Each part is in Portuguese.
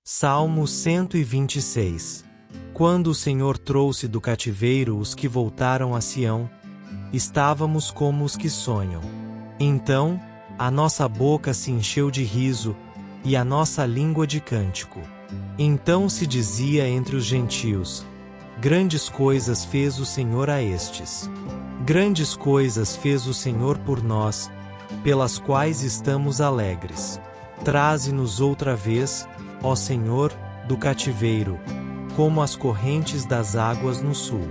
Salmo 126. Quando o Senhor trouxe do cativeiro os que voltaram a Sião, estávamos como os que sonham. Então, a nossa boca se encheu de riso, e a nossa língua de cântico. Então se dizia entre os gentios: grandes coisas fez o Senhor a estes. Grandes coisas fez o Senhor por nós, pelas quais estamos alegres. Traze-nos outra vez, ó Senhor, do cativeiro, como as correntes das águas no sul.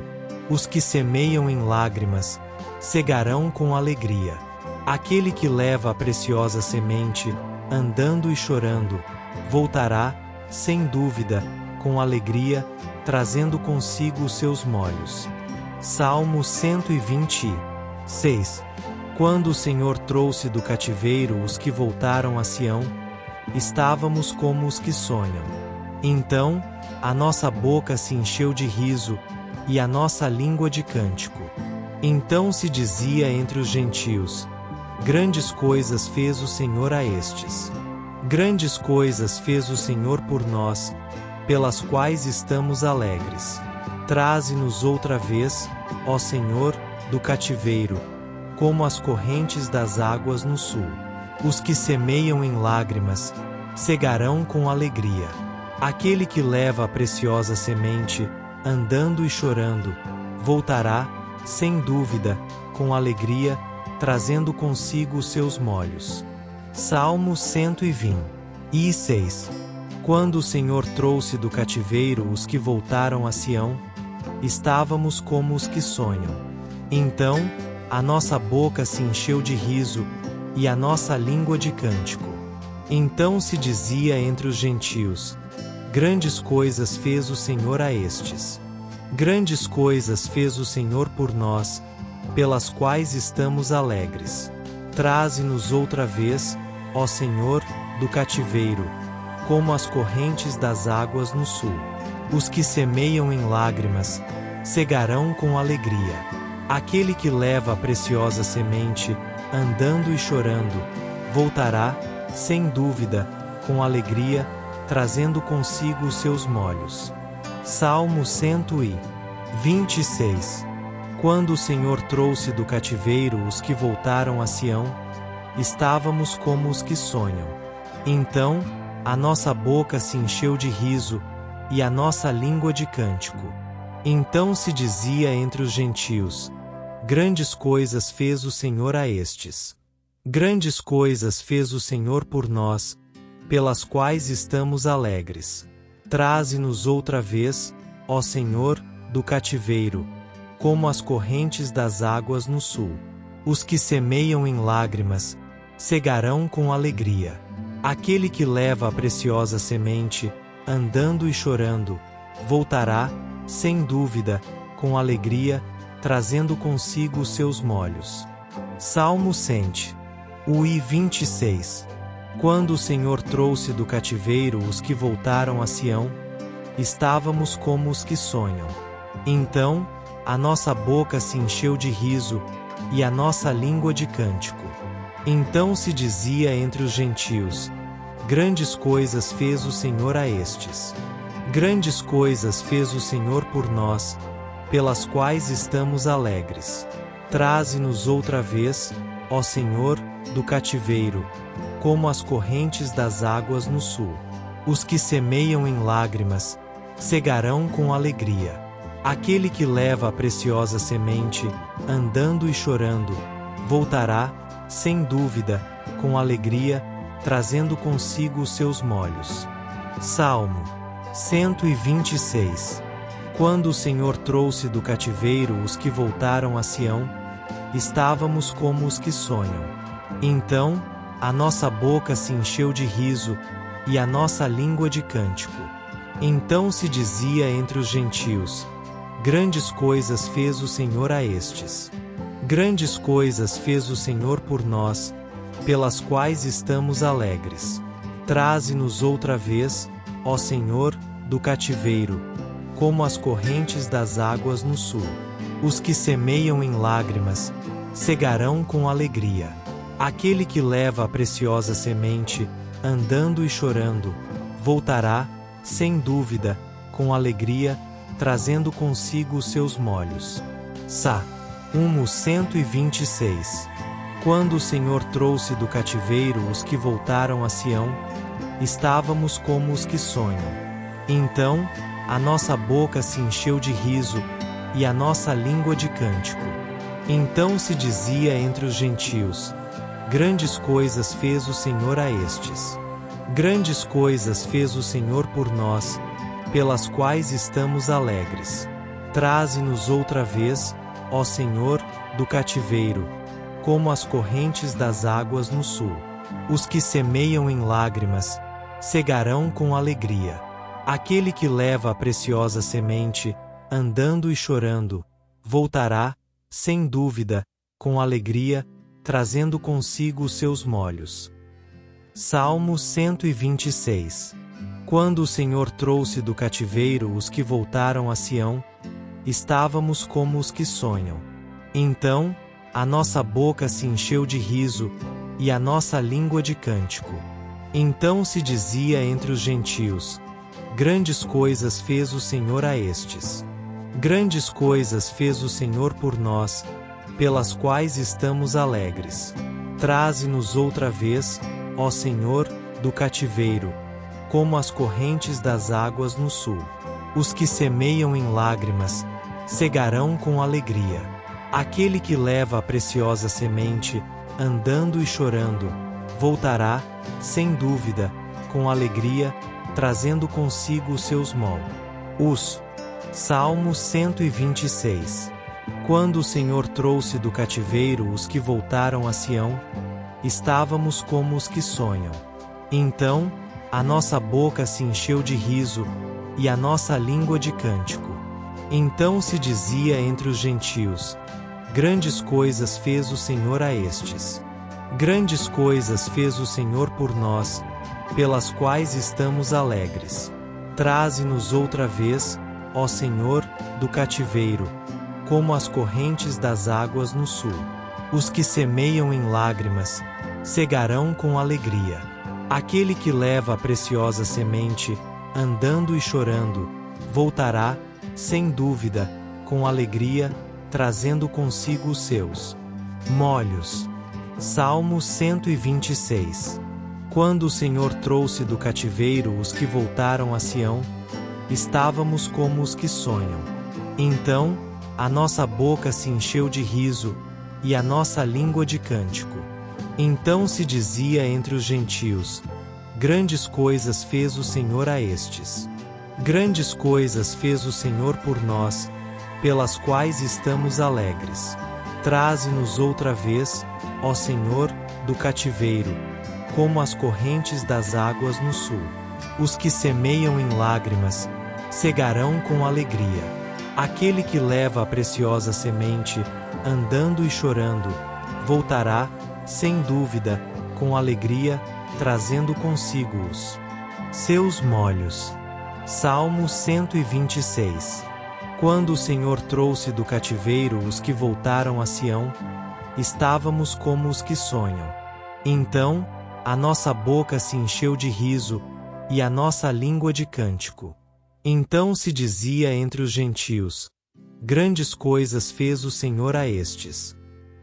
Os que semeiam em lágrimas, cegarão com alegria. Aquele que leva a preciosa semente, andando e chorando, voltará, sem dúvida, com alegria, trazendo consigo os seus molhos. Salmo 126. Quando o Senhor trouxe do cativeiro os que voltaram a Sião, estávamos como os que sonham. Então, a nossa boca se encheu de riso, e a nossa língua de cântico. Então se dizia entre os gentios: grandes coisas fez o Senhor a estes. Grandes coisas fez o Senhor por nós, pelas quais estamos alegres. Traze-nos outra vez, ó Senhor, do cativeiro, como as correntes das águas no sul. Os que semeiam em lágrimas, cegarão com alegria. Aquele que leva a preciosa semente, andando e chorando, voltará, sem dúvida, com alegria, trazendo consigo os seus molhos. Salmo 126. Quando o Senhor trouxe do cativeiro os que voltaram a Sião, estávamos como os que sonham. Então, a nossa boca se encheu de riso, e a nossa língua de cântico. Então se dizia entre os gentios: grandes coisas fez o Senhor a estes. Grandes coisas fez o Senhor por nós, pelas quais estamos alegres. Traze-nos outra vez, ó Senhor, do cativeiro, como as correntes das águas no sul. Os que semeiam em lágrimas, cegarão com alegria. Aquele que leva a preciosa semente, andando e chorando, voltará, sem dúvida, com alegria, trazendo consigo os seus molhos. Salmo 126. Quando o Senhor trouxe do cativeiro os que voltaram a Sião, estávamos como os que sonham. Então, a nossa boca se encheu de riso, e a nossa língua de cântico. Então se dizia entre os gentios: grandes coisas fez o Senhor a estes. Grandes coisas fez o Senhor por nós, pelas quais estamos alegres. Traze-nos outra vez, ó Senhor, do cativeiro, como as correntes das águas no sul. Os que semeiam em lágrimas, cegarão com alegria. Aquele que leva a preciosa semente, andando e chorando, voltará, sem dúvida, com alegria, trazendo consigo os seus molhos. Salmo 126. Quando o Senhor trouxe do cativeiro os que voltaram a Sião, estávamos como os que sonham. Então, a nossa boca se encheu de riso, e a nossa língua de cântico. Então se dizia entre os gentios: grandes coisas fez o Senhor a estes. Grandes coisas fez o Senhor por nós, pelas quais estamos alegres. Traze-nos outra vez, ó Senhor, do cativeiro, como as correntes das águas no sul. Os que semeiam em lágrimas, cegarão com alegria. Aquele que leva a preciosa semente, andando e chorando, voltará, sem dúvida, com alegria, trazendo consigo os seus molhos. Salmo 126. Quando o Senhor trouxe do cativeiro os que voltaram a Sião, estávamos como os que sonham. Então, a nossa boca se encheu de riso, e a nossa língua de cântico. Então se dizia entre os gentios: grandes coisas fez o Senhor a estes. Grandes coisas fez o Senhor por nós, pelas quais estamos alegres. Traze-nos outra vez, ó Senhor, do cativeiro, como as correntes das águas no sul. Os que semeiam em lágrimas, cegarão com alegria. Aquele que leva a preciosa semente, andando e chorando, voltará, sem dúvida, com alegria, trazendo consigo os seus molhos. Salmo 126. Quando o Senhor trouxe do cativeiro os que voltaram a Sião, estávamos como os que sonham. Então, a nossa boca se encheu de riso, e a nossa língua de cântico. Então se dizia entre os gentios: grandes coisas fez o Senhor a estes. Grandes coisas fez o Senhor por nós, pelas quais estamos alegres. Traze-nos outra vez, ó Senhor, do cativeiro, como as correntes das águas no sul. Os que semeiam em lágrimas, cegarão com alegria. Aquele que leva a preciosa semente, andando e chorando, voltará, sem dúvida, com alegria, trazendo consigo os seus molhos. Salmo 126. Quando o Senhor trouxe do cativeiro os que voltaram a Sião, estávamos como os que sonham. Então, a nossa boca se encheu de riso, e a nossa língua de cântico. Então se dizia entre os gentios: grandes coisas fez o Senhor a estes. Grandes coisas fez o Senhor por nós, pelas quais estamos alegres. Traze-nos outra vez, ó Senhor, do cativeiro, como as correntes das águas no sul. Os que semeiam em lágrimas, cegarão com alegria. Aquele que leva a preciosa semente, andando e chorando, voltará, sem dúvida, com alegria, trazendo consigo os seus molhos. Salmo 126. Quando o Senhor trouxe do cativeiro os que voltaram a Sião, estávamos como os que sonham. Então, a nossa boca se encheu de riso, e a nossa língua de cântico. Então se dizia entre os gentios: grandes coisas fez o Senhor a estes. Grandes coisas fez o Senhor por nós, pelas quais estamos alegres. Traze-nos outra vez, ó Senhor, do cativeiro, como as correntes das águas no sul. Os que semeiam em lágrimas, cegarão com alegria. Aquele que leva a preciosa semente, andando e chorando, voltará, sem dúvida, com alegria, trazendo consigo os seus molhos. Salmo 126. Quando o Senhor trouxe do cativeiro os que voltaram a Sião, estávamos como os que sonham. Então, a nossa boca se encheu de riso, e a nossa língua de cântico. Então se dizia entre os gentios: grandes coisas fez o Senhor a estes. Grandes coisas fez o Senhor por nós, pelas quais estamos alegres. Traze-nos outra vez, ó Senhor, do cativeiro, como as correntes das águas no sul. Os que semeiam em lágrimas, cegarão com alegria. Aquele que leva a preciosa semente, andando e chorando, voltará, sem dúvida, com alegria, trazendo consigo os seus molhos. Salmo 126. Quando o Senhor trouxe do cativeiro os que voltaram a Sião, estávamos como os que sonham. Então, a nossa boca se encheu de riso, e a nossa língua de cântico. Então se dizia entre os gentios: grandes coisas fez o Senhor a estes.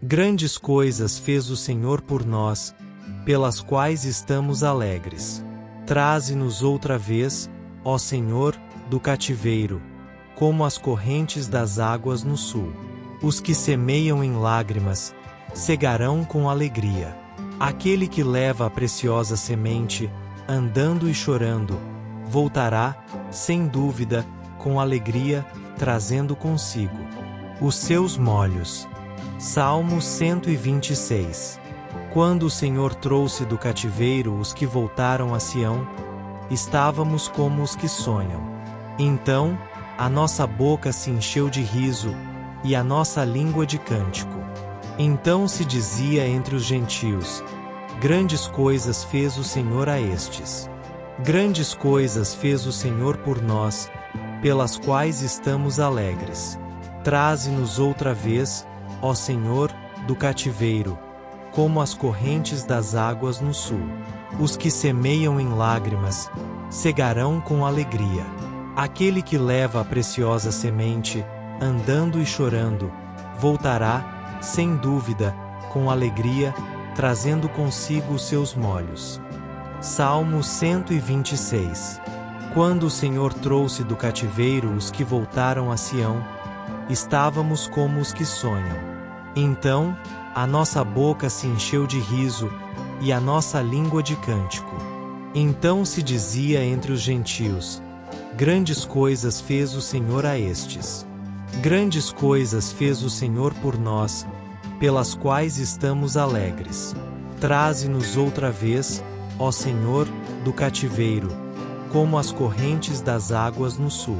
Grandes coisas fez o Senhor por nós, pelas quais estamos alegres. Traze-nos outra vez, ó Senhor, do cativeiro, como as correntes das águas no sul. Os que semeiam em lágrimas, cegarão com alegria. Aquele que leva a preciosa semente, andando e chorando, voltará, sem dúvida, com alegria, trazendo consigo os seus molhos. Salmo 126. Quando o Senhor trouxe do cativeiro os que voltaram a Sião, estávamos como os que sonham. Então, a nossa boca se encheu de riso, e a nossa língua de cântico. Então se dizia entre os gentios: grandes coisas fez o Senhor a estes. Grandes coisas fez o Senhor por nós, pelas quais estamos alegres. Traze-nos outra vez, ó Senhor, do cativeiro, como as correntes das águas no sul. Os que semeiam em lágrimas, cegarão com alegria. Aquele que leva a preciosa semente, andando e chorando, voltará, sem dúvida, com alegria, trazendo consigo os seus molhos. Salmo 126. Quando o Senhor trouxe do cativeiro os que voltaram a Sião, estávamos como os que sonham. Então, a nossa boca se encheu de riso, e a nossa língua de cântico. Então se dizia entre os gentios: grandes coisas fez o Senhor a estes. Grandes coisas fez o Senhor por nós, pelas quais estamos alegres. Traze-nos outra vez, ó Senhor, do cativeiro, como as correntes das águas no sul.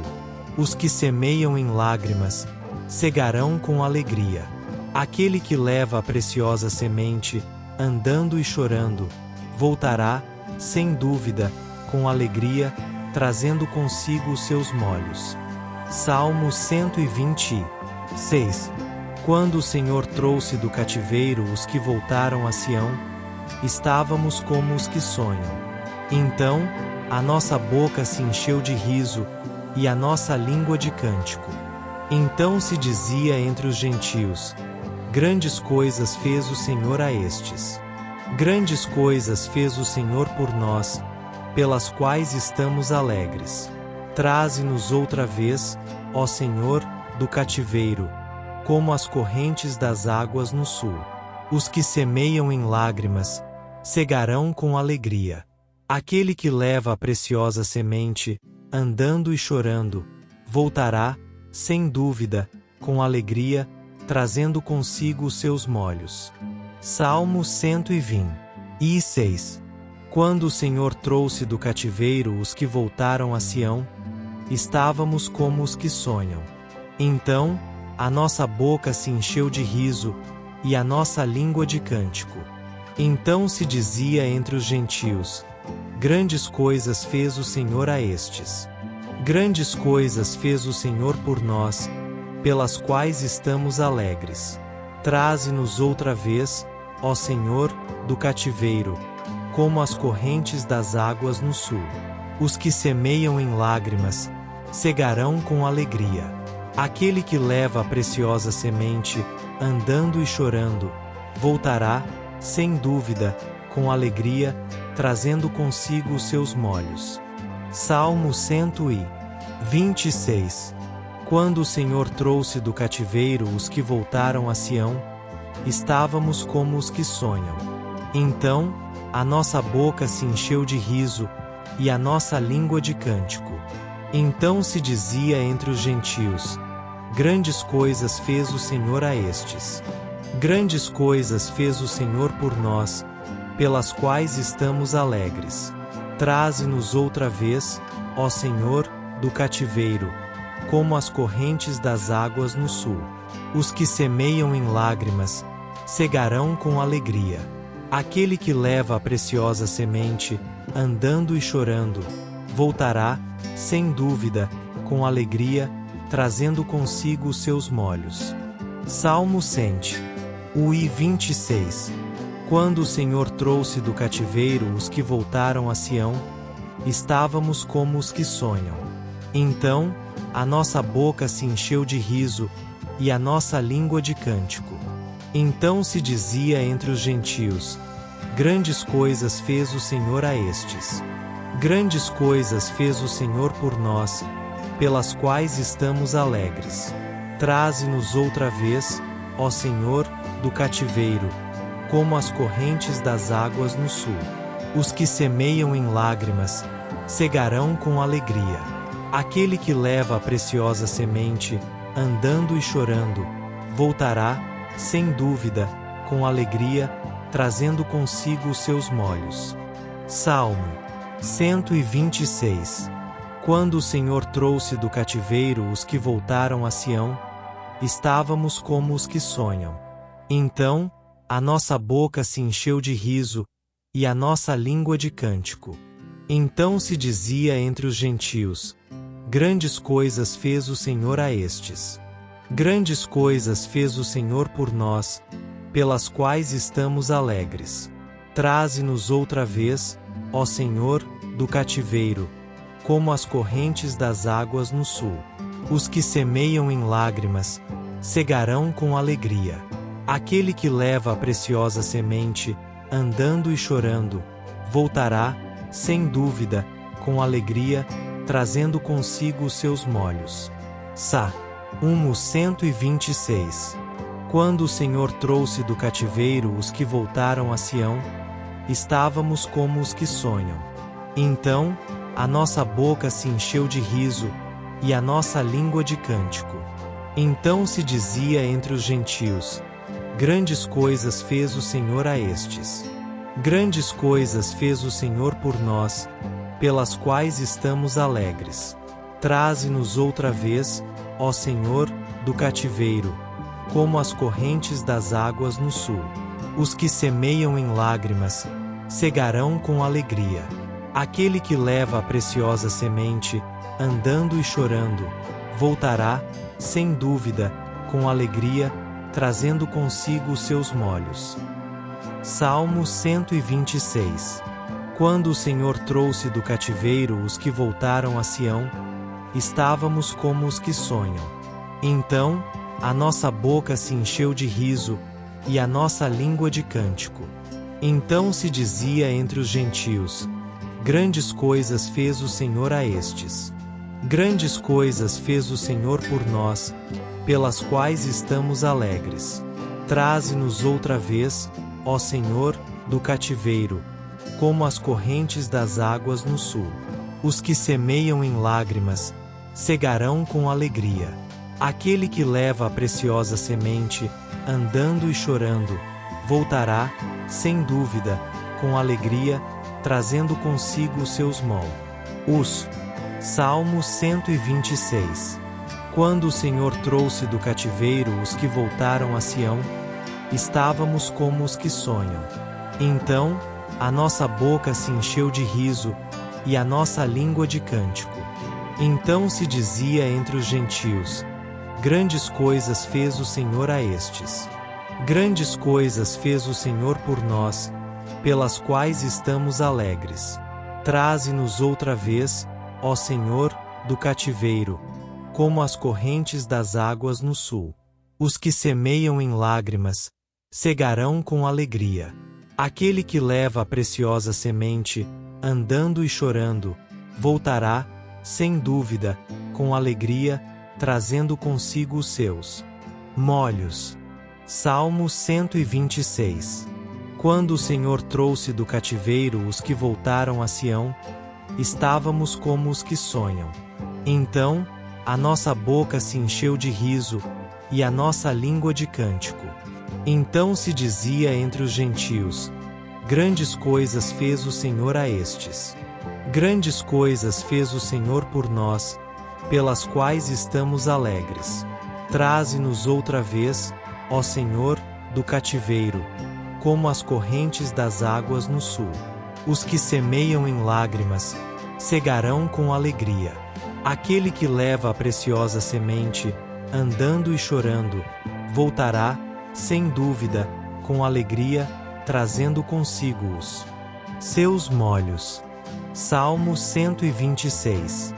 Os que semeiam em lágrimas, cegarão com alegria. Aquele que leva a preciosa semente, andando e chorando, voltará, sem dúvida, com alegria, trazendo consigo os seus molhos. Salmo 126. Quando o Senhor trouxe do cativeiro os que voltaram a Sião, estávamos como os que sonham. Então, a nossa boca se encheu de riso, e a nossa língua de cântico. Então se dizia entre os gentios: grandes coisas fez o Senhor a estes. Grandes coisas fez o Senhor por nós, pelas quais estamos alegres. Traze-nos outra vez, ó Senhor, do cativeiro, como as correntes das águas no sul. Os que semeiam em lágrimas, cegarão com alegria. Aquele que leva a preciosa semente, andando e chorando, voltará, sem dúvida, com alegria, trazendo consigo os seus molhos. Salmo 126. Quando o Senhor trouxe do cativeiro os que voltaram a Sião, estávamos como os que sonham. Então, a nossa boca se encheu de riso, e a nossa língua de cântico. Então se dizia entre os gentios: grandes coisas fez o Senhor a estes. Grandes coisas fez o Senhor por nós, pelas quais estamos alegres. Traze-nos outra vez, ó Senhor, do cativeiro, como as correntes das águas no sul. Os que semeiam em lágrimas, cegarão com alegria. Aquele que leva a preciosa semente, andando e chorando, voltará, sem dúvida, com alegria, trazendo consigo os seus molhos. Salmo 126. Quando o Senhor trouxe do cativeiro os que voltaram a Sião, estávamos como os que sonham. Então, a nossa boca se encheu de riso, e a nossa língua de cântico. Então se dizia entre os gentios: grandes coisas fez o Senhor a estes. Grandes coisas fez o Senhor por nós, pelas quais estamos alegres. Traze-nos outra vez, ó Senhor, do cativeiro, como as correntes das águas no sul. Os que semeiam em lágrimas, cegarão com alegria. Aquele que leva a preciosa semente, andando e chorando, voltará, sem dúvida, com alegria, trazendo consigo os seus molhos. Salmo 126. Quando o Senhor trouxe do cativeiro os que voltaram a Sião, estávamos como os que sonham. Então, a nossa boca se encheu de riso, e a nossa língua de cântico. Então se dizia entre os gentios: grandes coisas fez o Senhor a estes. Grandes coisas fez o Senhor por nós, pelas quais estamos alegres. Traze-nos outra vez, ó Senhor, do cativeiro, como as correntes das águas no sul. Os que semeiam em lágrimas, cegarão com alegria. Aquele que leva a preciosa semente, andando e chorando, voltará, sem dúvida, com alegria, trazendo consigo os seus molhos. Salmo 126. Quando o Senhor trouxe do cativeiro os que voltaram a Sião, estávamos como os que sonham. Então, a nossa boca se encheu de riso, e a nossa língua de cântico. Então se dizia entre os gentios: grandes coisas fez o Senhor a estes. Grandes coisas fez o Senhor por nós, pelas quais estamos alegres. Traze-nos outra vez, ó Senhor, do cativeiro, como as correntes das águas no sul. Os que semeiam em lágrimas, cegarão com alegria. Aquele que leva a preciosa semente, andando e chorando, voltará, sem dúvida, com alegria, trazendo consigo os seus molhos. Salmo 126. Quando o Senhor trouxe do cativeiro os que voltaram a Sião, estávamos como os que sonham. Então, a nossa boca se encheu de riso, e a nossa língua de cântico. Então se dizia entre os gentios: grandes coisas fez o Senhor a estes. Grandes coisas fez o Senhor por nós, pelas quais estamos alegres. Traze-nos outra vez, ó Senhor, do cativeiro, como as correntes das águas no sul. Os que semeiam em lágrimas, cegarão com alegria. Aquele que leva a preciosa semente, andando e chorando, voltará, sem dúvida, com alegria, trazendo consigo os seus molhos. Salmo 126. Quando o Senhor trouxe do cativeiro os que voltaram a Sião, estávamos como os que sonham. Então, a nossa boca se encheu de riso, e a nossa língua de cântico. Então se dizia entre os gentios: grandes coisas fez o Senhor a estes. Grandes coisas fez o Senhor por nós, pelas quais estamos alegres. Traze-nos outra vez, ó Senhor, do cativeiro, como as correntes das águas no sul. Os que semeiam em lágrimas, cegarão com alegria. Aquele que leva a preciosa semente, andando e chorando, voltará, sem dúvida, com alegria, trazendo consigo os seus molhos. Salmo 126. Quando o Senhor trouxe do cativeiro os que voltaram a Sião, estávamos como os que sonham. Então, a nossa boca se encheu de riso, e a nossa língua de cântico. Então se dizia entre os gentios: grandes coisas fez o Senhor a estes. Grandes coisas fez o Senhor por nós, pelas quais estamos alegres. Traze-nos outra vez, ó Senhor, do cativeiro, como as correntes das águas no sul. Os que semeiam em lágrimas, cegarão com alegria. Aquele que leva a preciosa semente, andando e chorando, voltará, sem dúvida, com alegria, trazendo consigo os seus molhos. Salmo 126. Quando o Senhor trouxe do cativeiro os que voltaram a Sião, estávamos como os que sonham. Então, a nossa boca se encheu de riso, e a nossa língua de cântico. Então se dizia entre os gentios: grandes coisas fez o Senhor a estes. Grandes coisas fez o Senhor por nós, pelas quais estamos alegres. Traze-nos outra vez, ó Senhor, do cativeiro, como as correntes das águas no sul. Os que semeiam em lágrimas, cegarão com alegria. Aquele que leva a preciosa semente, andando e chorando, voltará, sem dúvida, com alegria, trazendo consigo os seus molhos. Salmo 126.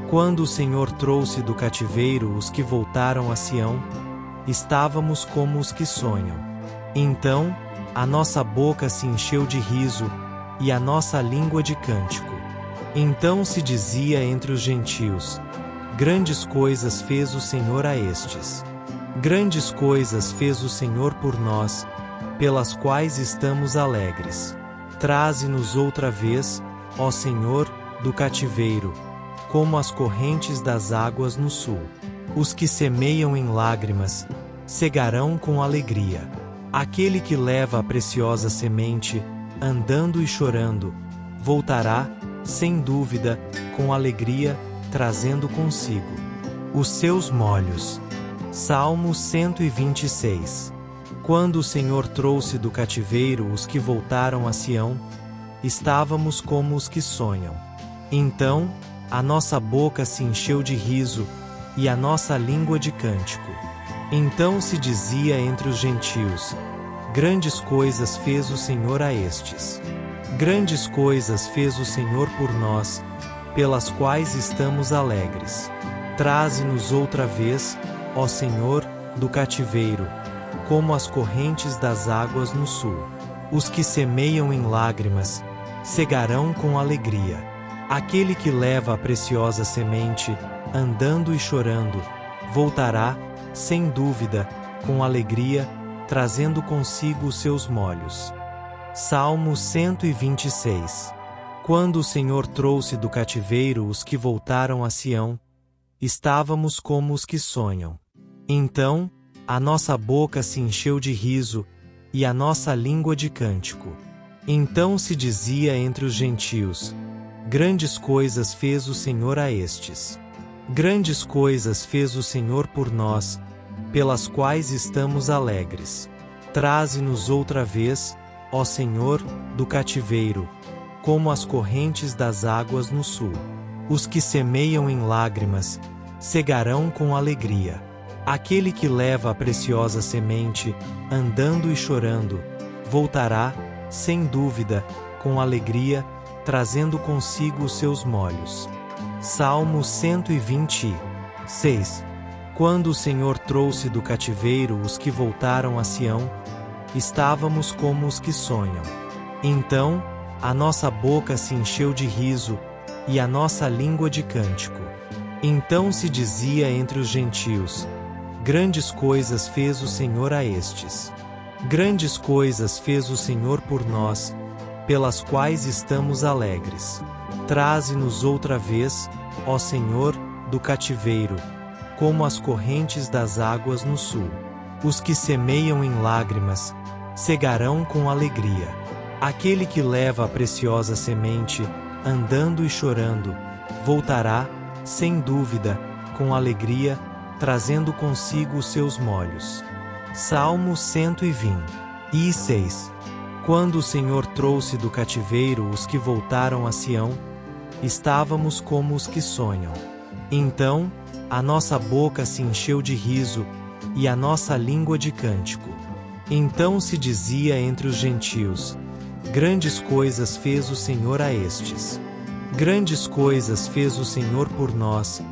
Quando o Senhor trouxe do cativeiro os que voltaram a Sião, estávamos como os que sonham. Então, a nossa boca se encheu de riso, e a nossa língua de cântico. Então se dizia entre os gentios: grandes coisas fez o Senhor a estes. Grandes coisas fez o Senhor por nós, pelas quais estamos alegres. Traze-nos outra vez, ó Senhor, do cativeiro, como as correntes das águas no sul. Os que semeiam em lágrimas, cegarão com alegria. Aquele que leva a preciosa semente, andando e chorando, voltará, sem dúvida, com alegria, trazendo consigo os seus molhos. Salmo 126. Quando o Senhor trouxe do cativeiro os que voltaram a Sião, estávamos como os que sonham. Então, a nossa boca se encheu de riso, e a nossa língua de cântico. Então se dizia entre os gentios: grandes coisas fez o Senhor a estes. Grandes coisas fez o Senhor por nós, pelas quais estamos alegres. Traze-nos outra vez, ó Senhor, do cativeiro, como as correntes das águas no sul. Os que semeiam em lágrimas, cegarão com alegria. Aquele que leva a preciosa semente, andando e chorando, voltará, sem dúvida, com alegria, trazendo consigo os seus molhos. Salmo 126. Quando o Senhor trouxe do cativeiro os que voltaram a Sião, estávamos como os que sonham. Então, a nossa boca se encheu de riso, e a nossa língua de cântico. Então se dizia entre os gentios: grandes coisas fez o Senhor a estes. Grandes coisas fez o Senhor por nós, pelas quais estamos alegres. Traze-nos outra vez, ó Senhor, do cativeiro, como as correntes das águas no sul. Os que semeiam em lágrimas, cegarão com alegria. Aquele que leva a preciosa semente, andando e chorando, voltará, sem dúvida, com alegria, trazendo consigo os seus molhos. Salmo 126. Quando o Senhor trouxe do cativeiro os que voltaram a Sião, estávamos como os que sonham. Então, a nossa boca se encheu de riso, e a nossa língua de cântico. Então se dizia entre os gentios: grandes coisas fez o Senhor a estes. Grandes coisas fez o Senhor por nós, pelas quais estamos alegres. Traze-nos outra vez, ó Senhor, do cativeiro, como as correntes das águas no sul. Os que semeiam em lágrimas, cegarão com alegria. Aquele que leva a preciosa semente, andando e chorando, voltará, sem dúvida, com alegria, trazendo consigo os seus molhos. Salmo 126. Quando o Senhor trouxe do cativeiro os que voltaram a Sião, estávamos como os que sonham. Então, a nossa boca se encheu de riso, e a nossa língua de cântico. Então se dizia entre os gentios: grandes coisas fez o Senhor a estes. Grandes coisas fez o Senhor por nós,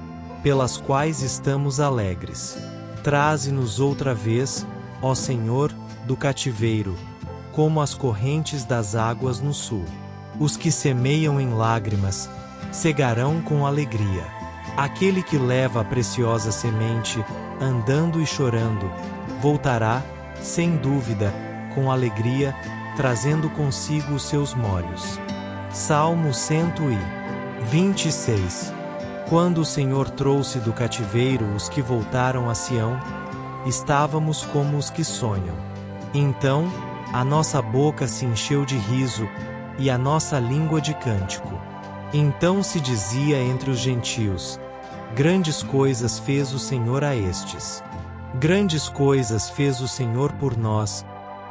pelas quais estamos alegres. Traze-nos outra vez, ó Senhor, do cativeiro, como as correntes das águas no sul. Os que semeiam em lágrimas, cegarão com alegria. Aquele que leva a preciosa semente, andando e chorando, voltará, sem dúvida, com alegria, trazendo consigo os seus molhos. Salmo 126. Quando o Senhor trouxe do cativeiro os que voltaram a Sião, estávamos como os que sonham. Então, a nossa boca se encheu de riso, e a nossa língua de cântico. Então se dizia entre os gentios: grandes coisas fez o Senhor a estes. Grandes coisas fez o Senhor por nós,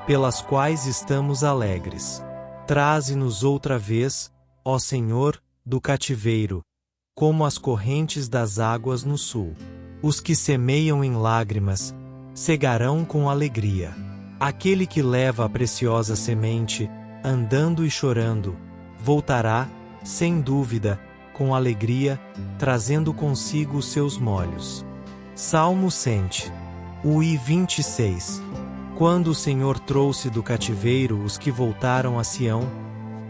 pelas quais estamos alegres. Traze-nos outra vez, ó Senhor, do cativeiro, como as correntes das águas no sul. Os que semeiam em lágrimas, cegarão com alegria. Aquele que leva a preciosa semente, andando e chorando, voltará, sem dúvida, com alegria, trazendo consigo os seus molhos. Salmo 126. Quando o Senhor trouxe do cativeiro os que voltaram a Sião,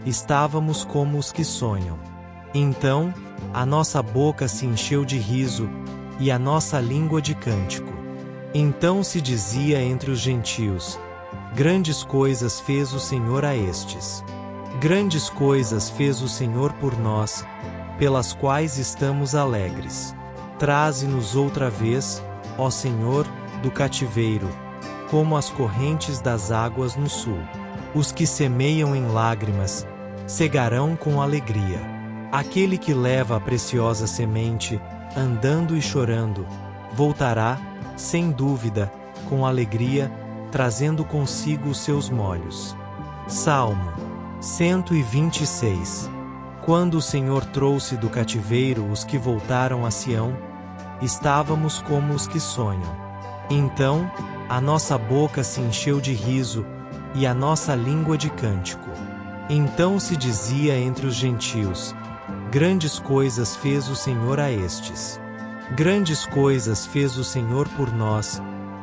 estávamos como os que sonham. Então, a nossa boca se encheu de riso, e a nossa língua de cântico. Então se dizia entre os gentios: grandes coisas fez o Senhor a estes. Grandes coisas fez o Senhor por nós, pelas quais estamos alegres. Traze-nos outra vez, ó Senhor, do cativeiro, como as correntes das águas no sul. Os que semeiam em lágrimas, cegarão com alegria. Aquele que leva a preciosa semente, andando e chorando, voltará, sem dúvida, com alegria, trazendo consigo os seus molhos. Salmo 126. Quando o Senhor trouxe do cativeiro os que voltaram a Sião, estávamos como os que sonham. Então, a nossa boca se encheu de riso, e a nossa língua de cântico. Então se dizia entre os gentios: grandes coisas fez o Senhor a estes. Grandes coisas fez o Senhor por nós,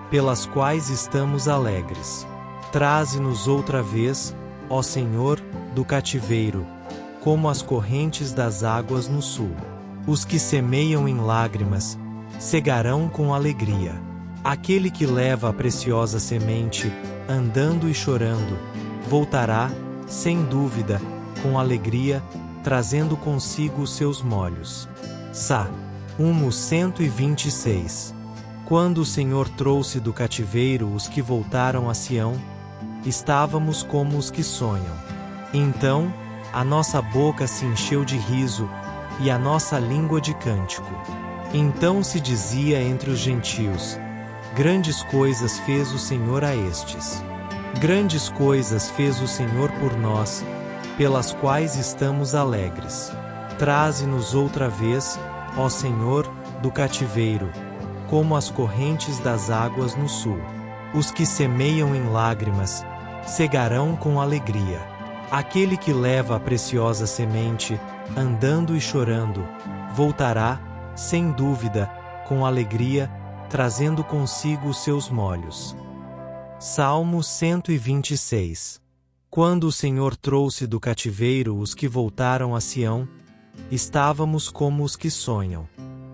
pelas quais estamos alegres. Traze-nos outra vez, ó Senhor, do cativeiro, como as correntes das águas no sul. Os que semeiam em lágrimas, cegarão com alegria. Aquele que leva a preciosa semente, andando e chorando, voltará, sem dúvida, com alegria, trazendo consigo os seus molhos. Salmo 126. Quando o Senhor trouxe do cativeiro os que voltaram a Sião, estávamos como os que sonham. Então, a nossa boca se encheu de riso, e a nossa língua de cântico. Então se dizia entre os gentios: grandes coisas fez o Senhor a estes. Grandes coisas fez o Senhor por nós, pelas quais estamos alegres. Traze-nos outra vez, ó Senhor, do cativeiro, como as correntes das águas no sul. Os que semeiam em lágrimas, cegarão com alegria. Aquele que leva a preciosa semente, andando e chorando, voltará, sem dúvida, com alegria, trazendo consigo os seus molhos. Salmo 126. Quando o Senhor trouxe do cativeiro os que voltaram a Sião, estávamos como os que sonham.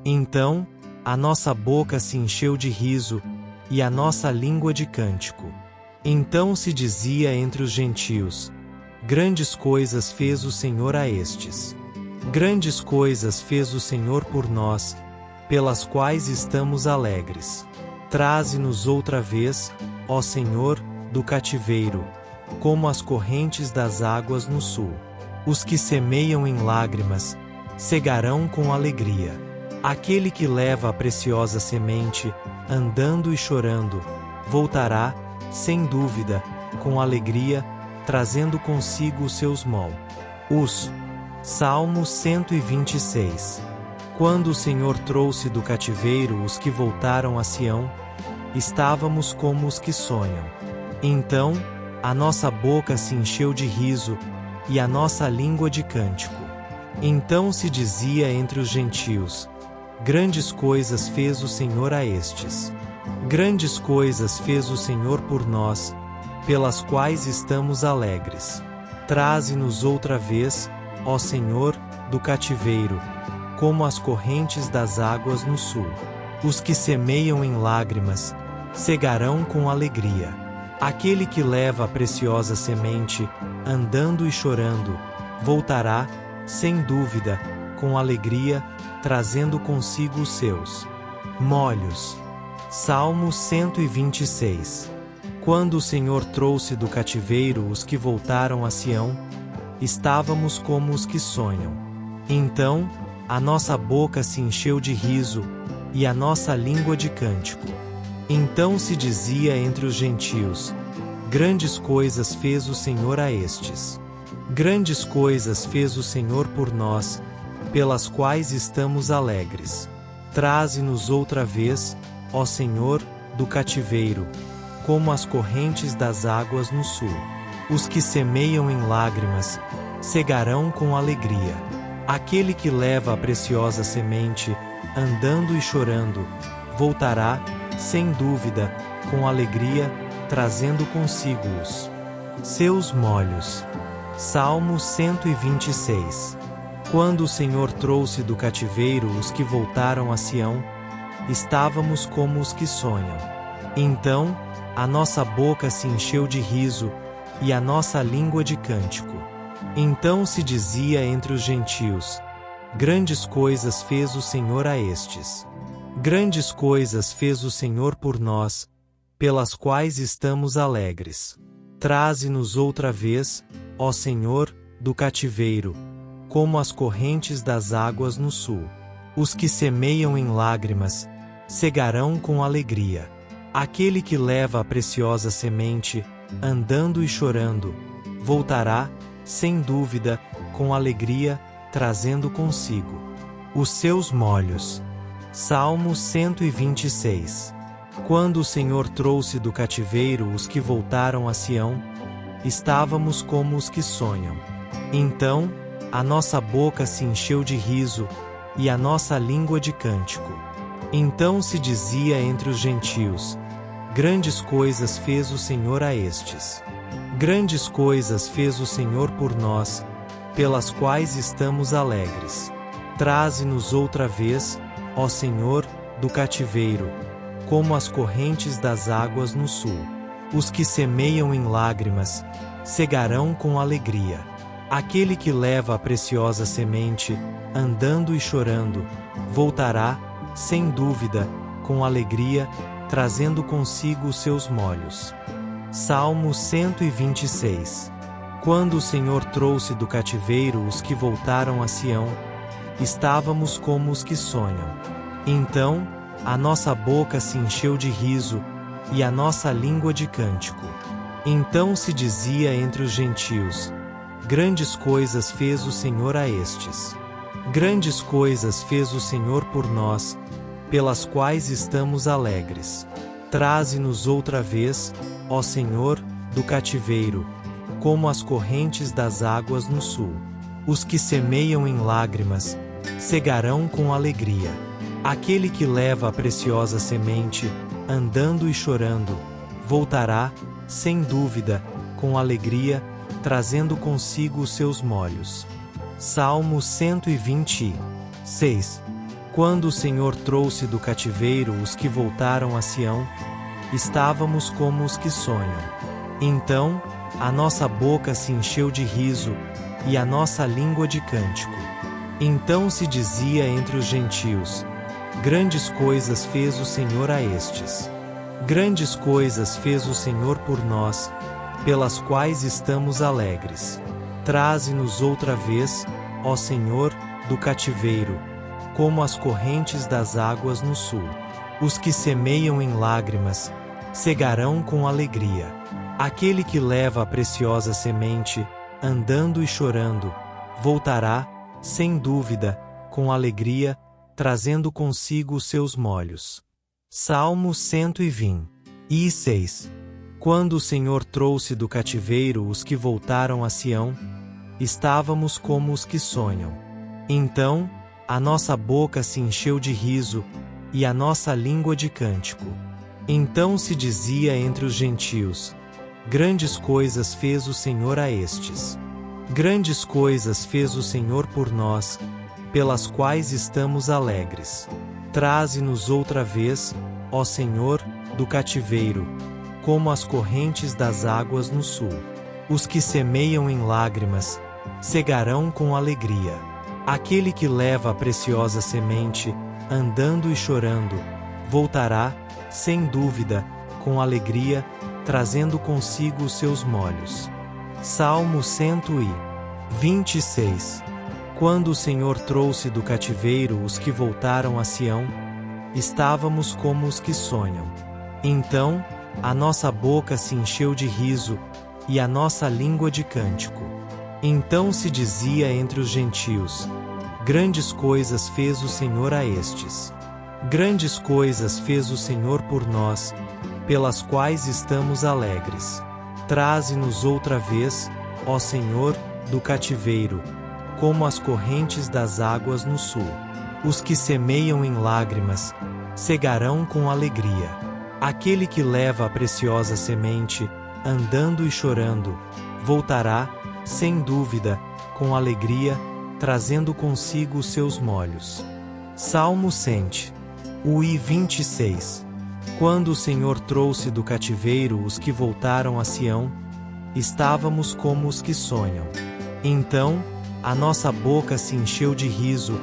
Então, a nossa boca se encheu de riso, e a nossa língua de cântico. Então se dizia entre os gentios: grandes coisas fez o Senhor a estes. Grandes coisas fez o Senhor por nós, pelas quais estamos alegres. Traze-nos outra vez, ó Senhor, do cativeiro, como as correntes das águas no sul. Os que semeiam em lágrimas, cegarão com alegria. Aquele que leva a preciosa semente, andando e chorando, voltará, sem dúvida, com alegria, trazendo consigo os seus molhos. Salmo 126. Quando o Senhor trouxe do cativeiro os que voltaram a Sião, estávamos como os que sonham. Então, a nossa boca se encheu de riso, e a nossa língua de cântico. Então se dizia entre os gentios: grandes coisas fez o Senhor a estes. Grandes coisas fez o Senhor por nós, pelas quais estamos alegres. Traze-nos outra vez, ó Senhor, do cativeiro, como as correntes das águas no sul. Os que semeiam em lágrimas, cegarão com alegria. Aquele que leva a preciosa semente, andando e chorando, voltará, sem dúvida, com alegria, trazendo consigo os seus molhos. Salmo 126. Quando o Senhor trouxe do cativeiro os que voltaram a Sião, estávamos como os que sonham. Então, a nossa boca se encheu de riso, e a nossa língua de cântico. Então se dizia entre os gentios: grandes coisas fez o Senhor a estes. Grandes coisas fez o Senhor por nós, pelas quais estamos alegres. Traze-nos outra vez, ó Senhor, do cativeiro, como as correntes das águas no sul. Os que semeiam em lágrimas, cegarão com alegria. Aquele que leva a preciosa semente, andando e chorando, voltará, sem dúvida, com alegria, trazendo consigo os seus molhos. Salmo 126. Quando o Senhor trouxe do cativeiro os que voltaram a Sião, estávamos como os que sonham. Então, a nossa boca se encheu de riso, e a nossa língua de cântico. Então se dizia entre os gentios: grandes coisas fez o Senhor a estes. Grandes coisas fez o Senhor por nós, pelas quais estamos alegres. Traze-nos outra vez, ó Senhor, do cativeiro, como as correntes das águas no sul. Os que semeiam em lágrimas, cegarão com alegria. Aquele que leva a preciosa semente, andando e chorando, voltará, sem dúvida, com alegria, trazendo consigo os seus molhos. Salmo 126. Quando o Senhor trouxe do cativeiro os que voltaram a Sião, estávamos como os que sonham. Então, a nossa boca se encheu de riso, e a nossa língua de cântico. Então se dizia entre os gentios: grandes coisas fez o Senhor a estes. Grandes coisas fez o Senhor por nós, pelas quais estamos alegres. Traze-nos outra vez, ó Senhor, do cativeiro, como as correntes das águas no sul. Os que semeiam em lágrimas, cegarão com alegria. Aquele que leva a preciosa semente, andando e chorando, voltará, sem dúvida, com alegria, trazendo consigo os seus molhos. Salmo 126. Quando o Senhor trouxe do cativeiro os que voltaram a Sião, estávamos como os que sonham. Então, a nossa boca se encheu de riso, e a nossa língua de cântico. Então se dizia entre os gentios: grandes coisas fez o Senhor a estes. Grandes coisas fez o Senhor por nós, pelas quais estamos alegres. Traze-nos outra vez, ó Senhor, do cativeiro, como as correntes das águas no sul. Os que semeiam em lágrimas, cegarão com alegria. Aquele que leva a preciosa semente, andando e chorando, voltará, sem dúvida, com alegria, trazendo consigo os seus molhos. Salmo 126. Quando o Senhor trouxe do cativeiro os que voltaram a Sião, estávamos como os que sonham. Então, a nossa boca se encheu de riso, e a nossa língua de cântico. Então se dizia entre os gentios: grandes coisas fez o Senhor a estes. Grandes coisas fez o Senhor por nós, pelas quais estamos alegres. Traze-nos outra vez, ó Senhor, do cativeiro, como as correntes das águas no sul. Os que semeiam em lágrimas, cegarão com alegria. Aquele que leva a preciosa semente, andando e chorando, voltará, sem dúvida, com alegria, trazendo consigo os seus molhos. Salmo 126. Quando o Senhor trouxe do cativeiro os que voltaram a Sião, estávamos como os que sonham. Então, a nossa boca se encheu de riso, e a nossa língua de cântico. Então se dizia entre os gentios: grandes coisas fez o Senhor a estes. Grandes coisas fez o Senhor por nós, pelas quais estamos alegres. Traze-nos outra vez, ó Senhor, do cativeiro, como as correntes das águas no sul. Os que semeiam em lágrimas, cegarão com alegria. Aquele que leva a preciosa semente, andando e chorando, voltará, sem dúvida, com alegria, trazendo consigo os seus molhos. Salmo 126. Quando o Senhor trouxe do cativeiro os que voltaram a Sião, estávamos como os que sonham. Então, a nossa boca se encheu de riso, e a nossa língua de cântico. Então se dizia entre os gentios: grandes coisas fez o Senhor a estes. Grandes coisas fez o Senhor por nós, pelas quais estamos alegres. Traze-nos outra vez, ó Senhor, do cativeiro, como as correntes das águas no sul. Os que semeiam em lágrimas, cegarão com alegria. Aquele que leva a preciosa semente, andando e chorando, voltará, sem dúvida, com alegria, trazendo consigo os seus molhos. Salmo 126. Quando o Senhor trouxe do cativeiro os que voltaram a Sião, estávamos como os que sonham. Então, a nossa boca se encheu de riso,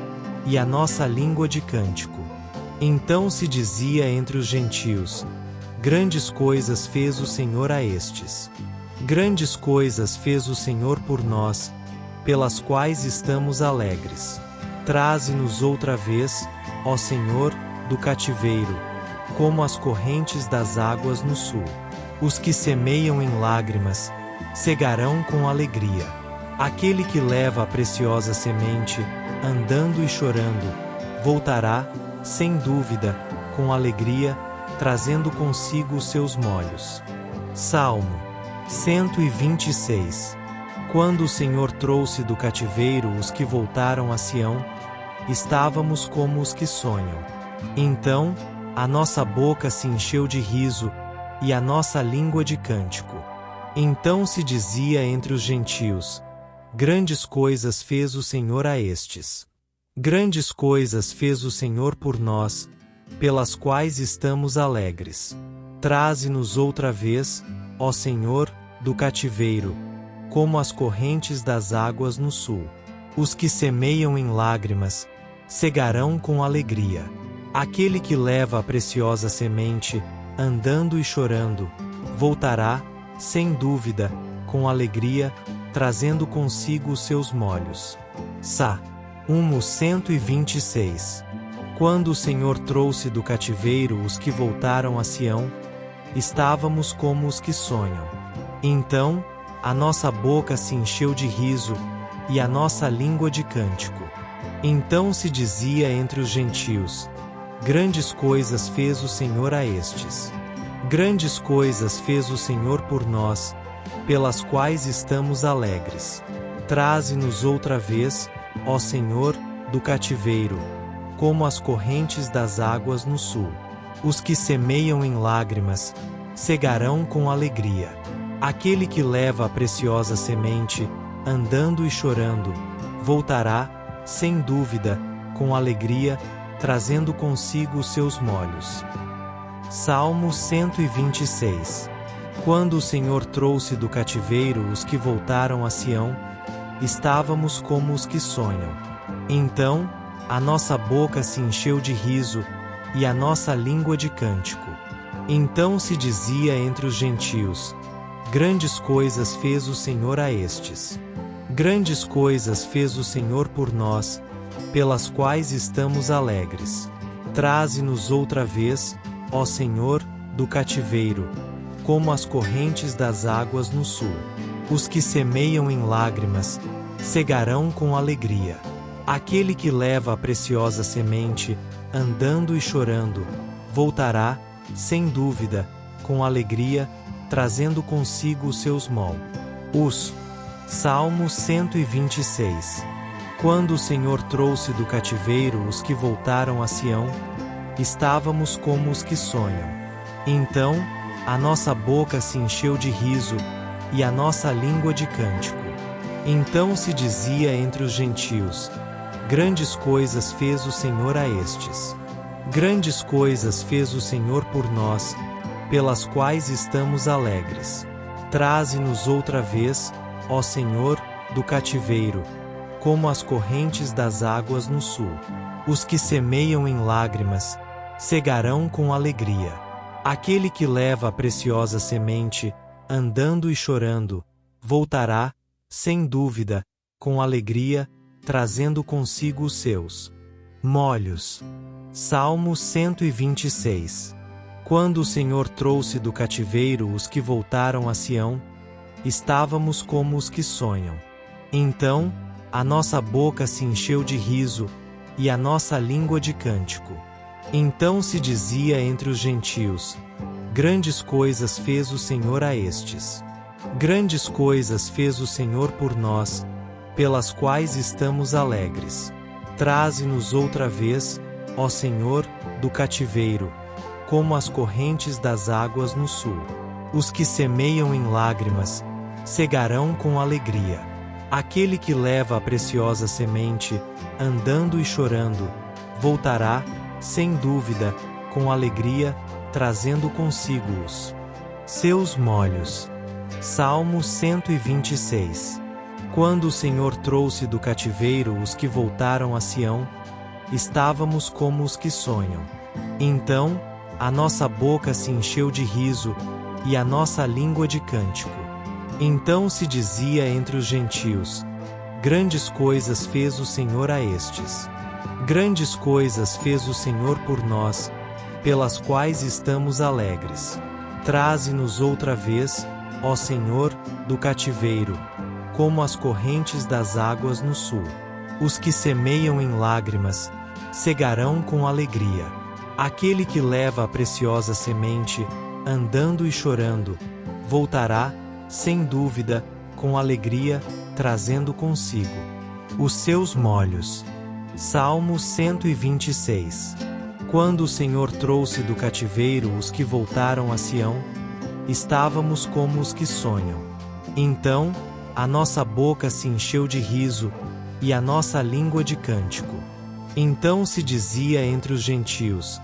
e a nossa língua de cântico. Então se dizia entre os gentios: grandes coisas fez o Senhor a estes. Grandes coisas fez o Senhor por nós, pelas quais estamos alegres. Traze-nos outra vez, ó Senhor, do cativeiro, como as correntes das águas no sul. Os que semeiam em lágrimas, cegarão com alegria. Aquele que leva a preciosa semente, andando e chorando, voltará, sem dúvida, com alegria, trazendo consigo os seus molhos. Salmo 126. Quando o Senhor trouxe do cativeiro os que voltaram a Sião, estávamos como os que sonham. Então, a nossa boca se encheu de riso, e a nossa língua de cântico. Então se dizia entre os gentios: grandes coisas fez o Senhor a estes. Grandes coisas fez o Senhor por nós, pelas quais estamos alegres. Traze-nos outra vez, ó Senhor, do cativeiro, como as correntes das águas no sul. Os que semeiam em lágrimas, cegarão com alegria. Aquele que leva a preciosa semente, andando e chorando, voltará, sem dúvida, com alegria, trazendo consigo os seus molhos. Salmo 126. Quando o Senhor trouxe do cativeiro os que voltaram a Sião, estávamos como os que sonham. Então, a nossa boca se encheu de riso, e a nossa língua de cântico. Então se dizia entre os gentios: grandes coisas fez o Senhor a estes. Grandes coisas fez o Senhor por nós, pelas quais estamos alegres. Traze-nos outra vez, ó Senhor, do cativeiro, como as correntes das águas no sul. Os que semeiam em lágrimas, cegarão com alegria. Aquele que leva a preciosa semente, andando e chorando, voltará, sem dúvida, com alegria, trazendo consigo os seus molhos. Salmo 126. Quando o Senhor trouxe do cativeiro os que voltaram a Sião, estávamos como os que sonham. Então, a nossa boca se encheu de riso, e a nossa língua de cântico. Então se dizia entre os gentios: grandes coisas fez o Senhor a estes. Grandes coisas fez o Senhor por nós, pelas quais estamos alegres. Traze-nos outra vez, ó Senhor, do cativeiro, como as correntes das águas no sul. Os que semeiam em lágrimas, cegarão com alegria. Aquele que leva a preciosa semente, andando e chorando, voltará, sem dúvida, com alegria, trazendo consigo os seus molhos. Salmo 126. Quando o Senhor trouxe do cativeiro os que voltaram a Sião, estávamos como os que sonham. Então, a nossa boca se encheu de riso, e a nossa língua de cântico. Então se dizia entre os gentios: grandes coisas fez o Senhor a estes. Grandes coisas fez o Senhor por nós, pelas quais estamos alegres. Traze-nos outra vez, ó Senhor, do cativeiro, como as correntes das águas no sul. Os que semeiam em lágrimas, cegarão com alegria. Aquele que leva a preciosa semente, andando e chorando, voltará, sem dúvida, com alegria, trazendo consigo os seus molhos. Salmo 126. Quando o Senhor trouxe do cativeiro os que voltaram a Sião, estávamos como os que sonham. Então, a nossa boca se encheu de riso, e a nossa língua de cântico. Então se dizia entre os gentios: grandes coisas fez o Senhor a estes. Grandes coisas fez o Senhor por nós, pelas quais estamos alegres. Traze-nos outra vez, ó Senhor, do cativeiro, como as correntes das águas no sul. Os que semeiam em lágrimas, cegarão com alegria. Aquele que leva a preciosa semente, andando e chorando, voltará, sem dúvida, com alegria, trazendo consigo os seus molhos. Salmo 126. Quando o Senhor trouxe do cativeiro os que voltaram a Sião, estávamos como os que sonham. Então, a nossa boca se encheu de riso, e a nossa língua de cântico. Então se dizia entre os gentios: grandes coisas fez o Senhor a estes. Grandes coisas fez o Senhor por nós, pelas quais estamos alegres. Traze-nos outra vez, ó Senhor, do cativeiro, como as correntes das águas no sul. Os que semeiam em lágrimas, cegarão com alegria. Aquele que leva a preciosa semente, andando e chorando, voltará, sem dúvida, com alegria, trazendo consigo os seus molhos. Salmo 126. Quando o Senhor trouxe do cativeiro os que voltaram a Sião, estávamos como os que sonham. Então, a nossa boca se encheu de riso, e a nossa língua de cântico. Então se dizia entre os gentios: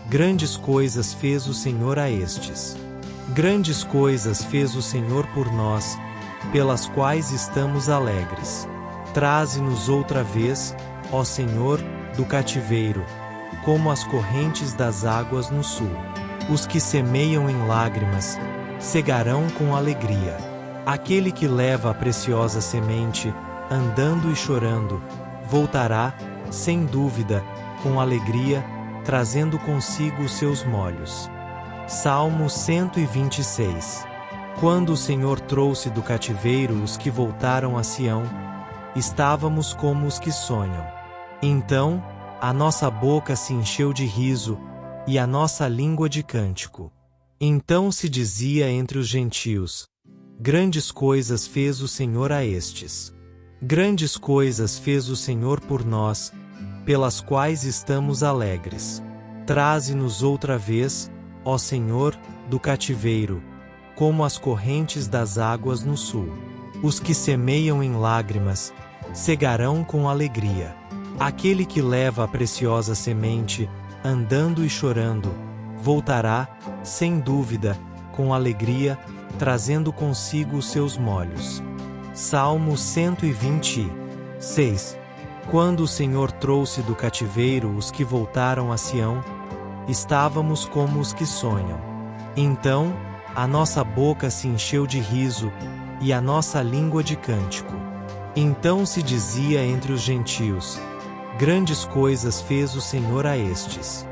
grandes coisas fez o Senhor a estes. Grandes coisas fez o Senhor por nós, pelas quais estamos alegres. Traze-nos outra vez, ó Senhor, do cativeiro, como as correntes das águas no sul. Os que semeiam em lágrimas, cegarão com alegria. Aquele que leva a preciosa semente, andando e chorando, voltará, sem dúvida, com alegria, trazendo consigo os seus molhos. Salmo 126. Quando o Senhor trouxe do cativeiro os que voltaram a Sião, estávamos como os que sonham. Então, a nossa boca se encheu de riso, e a nossa língua de cântico. Então se dizia entre os gentios: grandes coisas fez o Senhor a estes. Grandes coisas fez o Senhor por nós, pelas quais estamos alegres. Traze-nos outra vez, ó Senhor, do cativeiro, como as correntes das águas no sul. Os que semeiam em lágrimas, cegarão com alegria. Aquele que leva a preciosa semente, andando e chorando, voltará, sem dúvida, com alegria, trazendo consigo os seus molhos. Salmo 126. Quando o Senhor trouxe do cativeiro os que voltaram a Sião, estávamos como os que sonham. Então, a nossa boca se encheu de riso, e a nossa língua de cântico. Então se dizia entre os gentios: grandes coisas fez o Senhor a estes.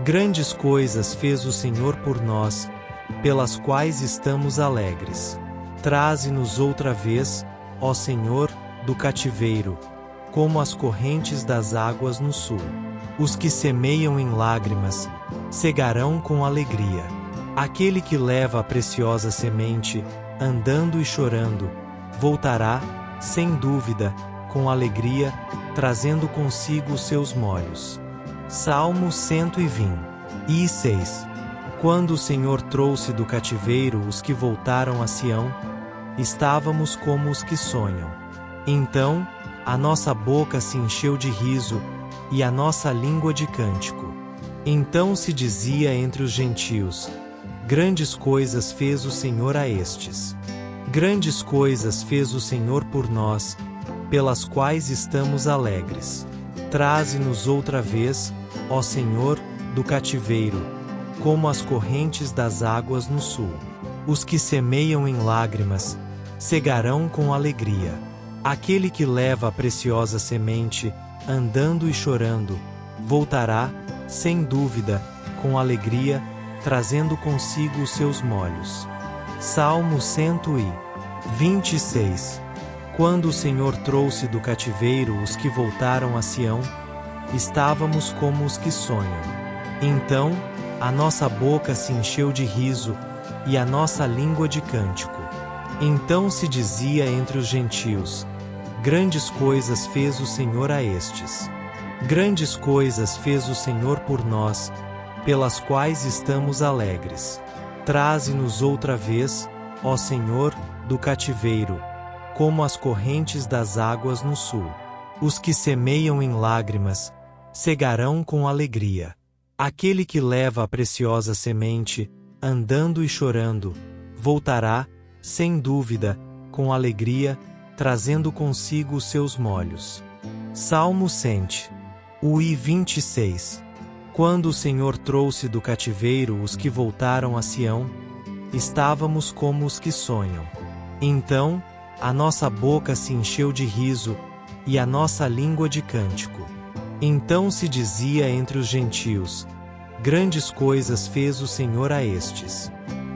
Grandes coisas fez o Senhor por nós, pelas quais estamos alegres. Traze-nos outra vez, ó Senhor, do cativeiro, como as correntes das águas no sul. Os que semeiam em lágrimas, cegarão com alegria. Aquele que leva a preciosa semente, andando e chorando, voltará, sem dúvida, com alegria, trazendo consigo os seus molhos. Salmo 126. Quando o Senhor trouxe do cativeiro os que voltaram a Sião, estávamos como os que sonham. Então, a nossa boca se encheu de riso, e a nossa língua de cântico. Então se dizia entre os gentios: grandes coisas fez o Senhor a estes. Grandes coisas fez o Senhor por nós, pelas quais estamos alegres. Traze-nos outra vez, ó Senhor, do cativeiro, como as correntes das águas no sul. Os que semeiam em lágrimas, cegarão com alegria. Aquele que leva a preciosa semente, andando e chorando, voltará, sem dúvida, com alegria, trazendo consigo os seus molhos. Salmo 126. Quando o Senhor trouxe do cativeiro os que voltaram a Sião, estávamos como os que sonham. Então, a nossa boca se encheu de riso, e a nossa língua de cântico. Então se dizia entre os gentios: grandes coisas fez o Senhor a estes. Grandes coisas fez o Senhor por nós, pelas quais estamos alegres. Traze-nos outra vez, ó Senhor, do cativeiro, como as correntes das águas no sul. Os que semeiam em lágrimas, cegarão com alegria. Aquele que leva a preciosa semente, andando e chorando, voltará, sem dúvida, com alegria, trazendo consigo os seus molhos. Salmo 126. Quando o Senhor trouxe do cativeiro os que voltaram a Sião, estávamos como os que sonham. Então, a nossa boca se encheu de riso, e a nossa língua de cântico. Então se dizia entre os gentios: grandes coisas fez o Senhor a estes.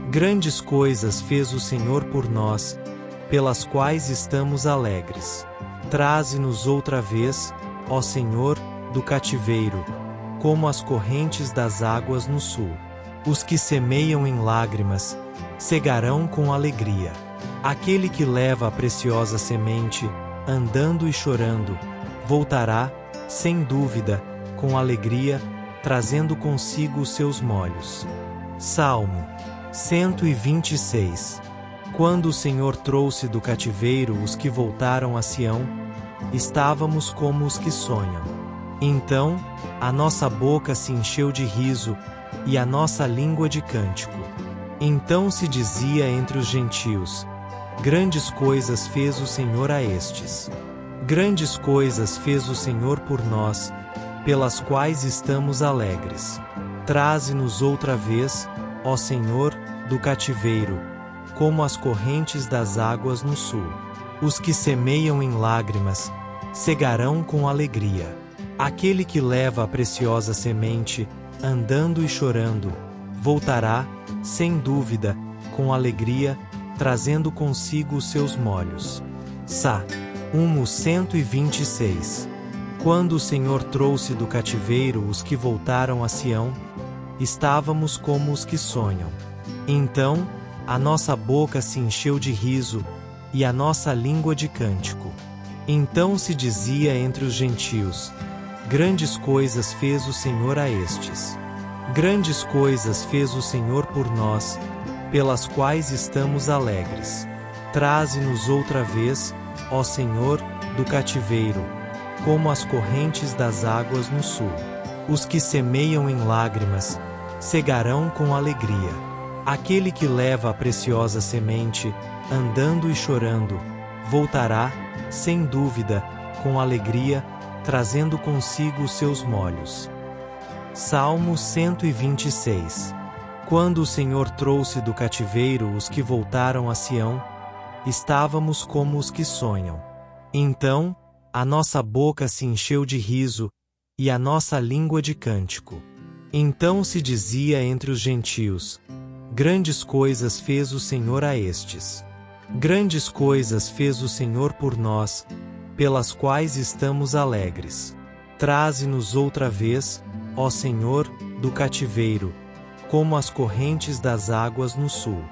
Grandes coisas fez o Senhor por nós, pelas quais estamos alegres. Traze-nos outra vez, ó Senhor, do cativeiro, como as correntes das águas no sul. Os que semeiam em lágrimas, cegarão com alegria. Aquele que leva a preciosa semente, andando e chorando, voltará, sem dúvida, com alegria, trazendo consigo os seus molhos. Salmo 126. Quando o Senhor trouxe do cativeiro os que voltaram a Sião, estávamos como os que sonham. Então, a nossa boca se encheu de riso, e a nossa língua de cântico. Então se dizia entre os gentios: grandes coisas fez o Senhor a estes. Grandes coisas fez o Senhor por nós, pelas quais estamos alegres. Traze-nos outra vez, ó Senhor, do cativeiro, como as correntes das águas no sul. Os que semeiam em lágrimas, cegarão com alegria. Aquele que leva a preciosa semente, andando e chorando, voltará, sem dúvida, com alegria, trazendo consigo os seus molhos. Salmo 126. Quando o Senhor trouxe do cativeiro os que voltaram a Sião, estávamos como os que sonham. Então, a nossa boca se encheu de riso, e a nossa língua de cântico. Então se dizia entre os gentios: grandes coisas fez o Senhor a estes. Grandes coisas fez o Senhor por nós, pelas quais estamos alegres. Traze-nos outra vez, ó Senhor, do cativeiro, como as correntes das águas no sul. Os que semeiam em lágrimas, cegarão com alegria. Aquele que leva a preciosa semente, andando e chorando, voltará, sem dúvida, com alegria, trazendo consigo os seus molhos. Salmo 126. Quando o Senhor trouxe do cativeiro os que voltaram a Sião, estávamos como os que sonham. Então, a nossa boca se encheu de riso, e a nossa língua de cântico. Então se dizia entre os gentios: grandes coisas fez o Senhor a estes. Grandes coisas fez o Senhor por nós, pelas quais estamos alegres. Traze-nos outra vez, ó Senhor, do cativeiro, como as correntes das águas no sul.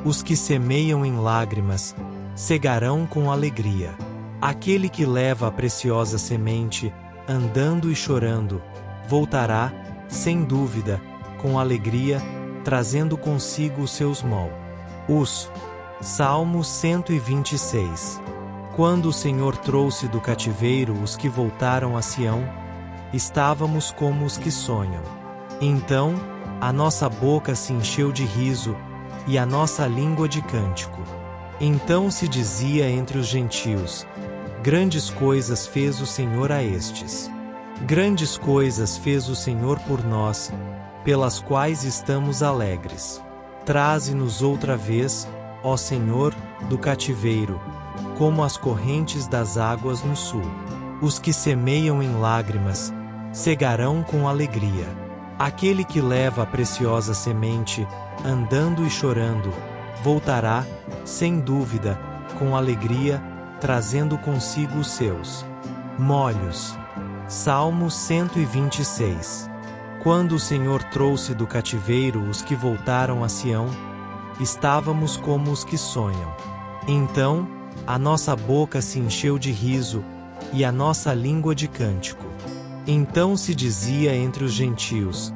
Os que semeiam em lágrimas, cegarão com alegria. Aquele que leva a preciosa semente, andando e chorando, voltará, sem dúvida, com alegria, trazendo consigo os seus molhos. Salmo 126. Quando o Senhor trouxe do cativeiro os que voltaram a Sião, estávamos como os que sonham. Então, a nossa boca se encheu de riso, e a nossa língua de cântico. Então se dizia entre os gentios: grandes coisas fez o Senhor a estes. Grandes coisas fez o Senhor por nós, pelas quais estamos alegres. Traze-nos outra vez, ó Senhor, do cativeiro, como as correntes das águas no sul. Os que semeiam em lágrimas, cegarão com alegria. Aquele que leva a preciosa semente, andando e chorando, voltará, sem dúvida, com alegria, trazendo consigo os seus molhos. Salmo 126. Quando o Senhor trouxe do cativeiro os que voltaram a Sião, estávamos como os que sonham. Então, a nossa boca se encheu de riso, e a nossa língua de cântico. Então se dizia entre os gentios: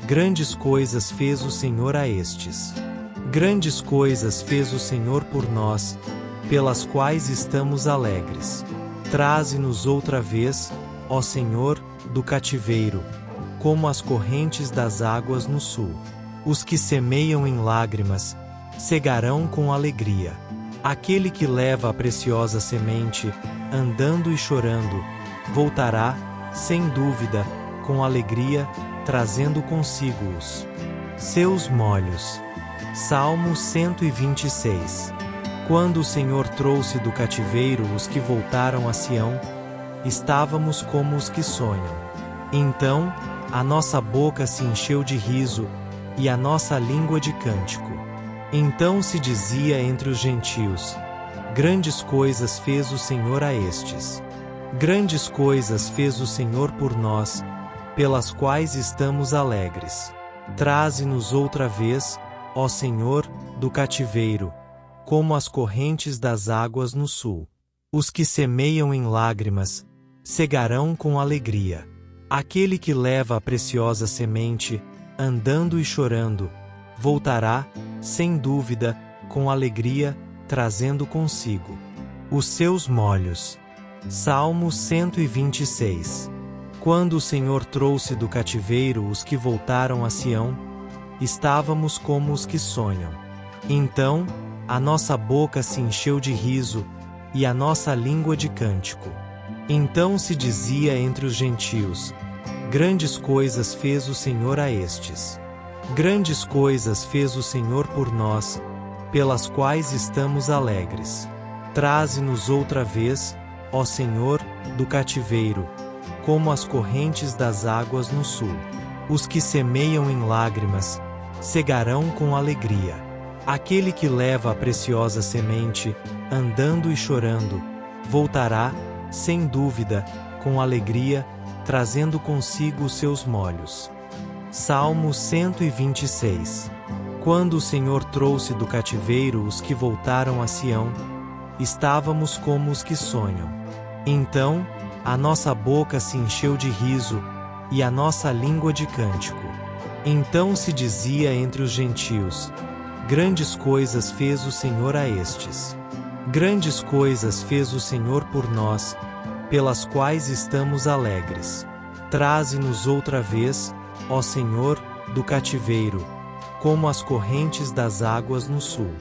grandes coisas fez o Senhor a estes. Grandes coisas fez o Senhor por nós, pelas quais estamos alegres. Traze-nos outra vez, ó Senhor, do cativeiro, como as correntes das águas no sul. Os que semeiam em lágrimas, cegarão com alegria. Aquele que leva a preciosa semente, andando e chorando, voltará, sem dúvida, com alegria, trazendo consigo os seus molhos. Salmo 126. Quando o Senhor trouxe do cativeiro os que voltaram a Sião, estávamos como os que sonham. Então, a nossa boca se encheu de riso, e a nossa língua de cântico. Então se dizia entre os gentios: grandes coisas fez o Senhor a estes. Grandes coisas fez o Senhor por nós, pelas quais estamos alegres. Traze-nos outra vez, ó Senhor, do cativeiro, como as correntes das águas no sul. Os que semeiam em lágrimas, cegarão com alegria. Aquele que leva a preciosa semente, andando e chorando, voltará, sem dúvida, com alegria, trazendo consigo os seus molhos. Salmo 126. Quando o Senhor trouxe do cativeiro os que voltaram a Sião, estávamos como os que sonham. Então, a nossa boca se encheu de riso, e a nossa língua de cântico. Então se dizia entre os gentios: grandes coisas fez o Senhor a estes. Grandes coisas fez o Senhor por nós, pelas quais estamos alegres. Traze-nos outra vez, ó Senhor, do cativeiro, como as correntes das águas no sul. Os que semeiam em lágrimas, cegarão com alegria. Aquele que leva a preciosa semente, andando e chorando, voltará, sem dúvida, com alegria, trazendo consigo os seus molhos. Salmo 126. Quando o Senhor trouxe do cativeiro os que voltaram a Sião, estávamos como os que sonham. Então, a nossa boca se encheu de riso, e a nossa língua de cântico. Então se dizia entre os gentios: grandes coisas fez o Senhor a estes. Grandes coisas fez o Senhor por nós, pelas quais estamos alegres. Traze-nos outra vez, ó Senhor, do cativeiro, como as correntes das águas no sul.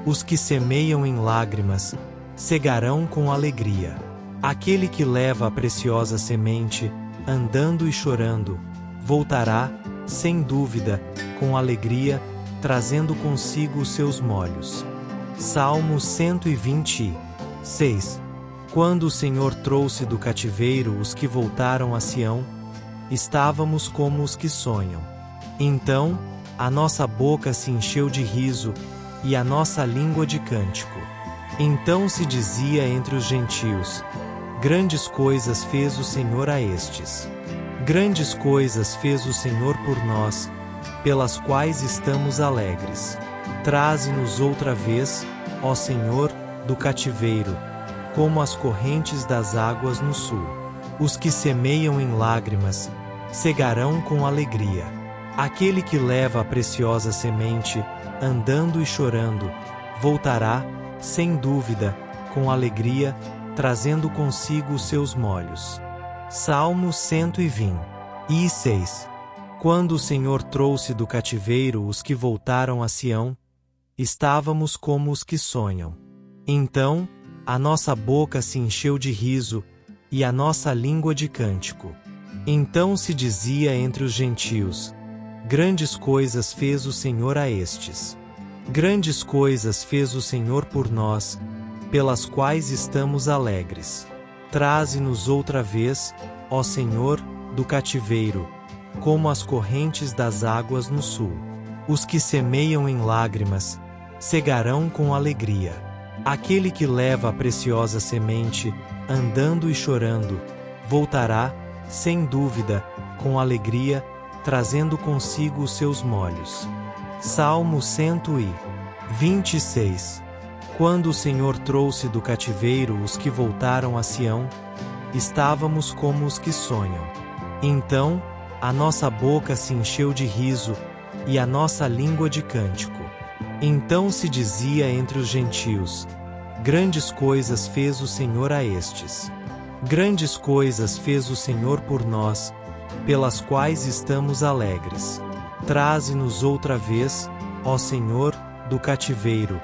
Os que semeiam em lágrimas, cegarão com alegria. Aquele que leva a preciosa semente, andando e chorando, voltará, sem dúvida, com alegria, trazendo consigo os seus molhos. Salmo 126. Quando o Senhor trouxe do cativeiro os que voltaram a Sião, estávamos como os que sonham. Então, a nossa boca se encheu de riso, e a nossa língua de cântico. Então se dizia entre os gentios: grandes coisas fez o Senhor a estes. Grandes coisas fez o Senhor por nós, pelas quais estamos alegres. Traze-nos outra vez, ó Senhor, do cativeiro, como as correntes das águas no sul. Os que semeiam em lágrimas, cegarão com alegria. Aquele que leva a preciosa semente, andando e chorando, voltará, sem dúvida, com alegria, trazendo consigo os seus molhos. Salmo 126. Quando o Senhor trouxe do cativeiro os que voltaram a Sião, estávamos como os que sonham. Então, a nossa boca se encheu de riso, e a nossa língua de cântico. Então se dizia entre os gentios: grandes coisas fez o Senhor a estes. Grandes coisas fez o Senhor por nós, pelas quais estamos alegres. Traze-nos outra vez, ó Senhor, do cativeiro, como as correntes das águas no sul. Os que semeiam em lágrimas, cegarão com alegria. Aquele que leva a preciosa semente, andando e chorando, voltará, sem dúvida, com alegria, trazendo consigo os seus molhos. Salmo 126. Quando o Senhor trouxe do cativeiro os que voltaram a Sião, estávamos como os que sonham. Então, a nossa boca se encheu de riso, e a nossa língua de cântico. Então se dizia entre os gentios: grandes coisas fez o Senhor a estes. Grandes coisas fez o Senhor por nós, pelas quais estamos alegres. Traze-nos outra vez, ó Senhor, do cativeiro,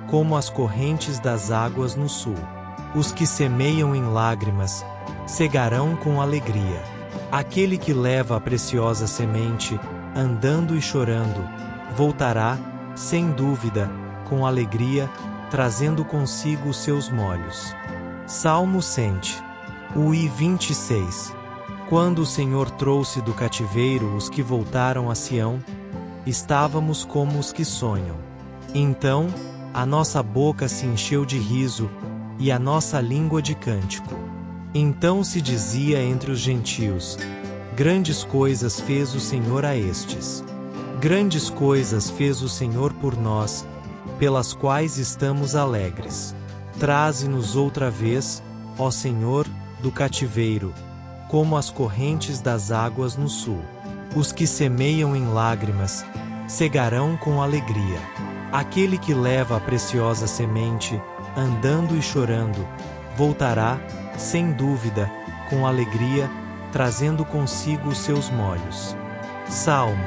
como as correntes das águas no sul. Os que semeiam em lágrimas, cegarão com alegria. Aquele que leva a preciosa semente, andando e chorando, voltará, sem dúvida, com alegria, trazendo consigo os seus molhos. Salmo 126. Quando o Senhor trouxe do cativeiro os que voltaram a Sião, estávamos como os que sonham. Então, a nossa boca se encheu de riso, e a nossa língua de cântico. Então se dizia entre os gentios: grandes coisas fez o Senhor a estes. Grandes coisas fez o Senhor por nós, pelas quais estamos alegres. Traze-nos outra vez, ó Senhor, do cativeiro, como as correntes das águas no sul. Os que semeiam em lágrimas, cegarão com alegria. Aquele que leva a preciosa semente, andando e chorando, voltará, sem dúvida, com alegria, trazendo consigo os seus molhos. Salmo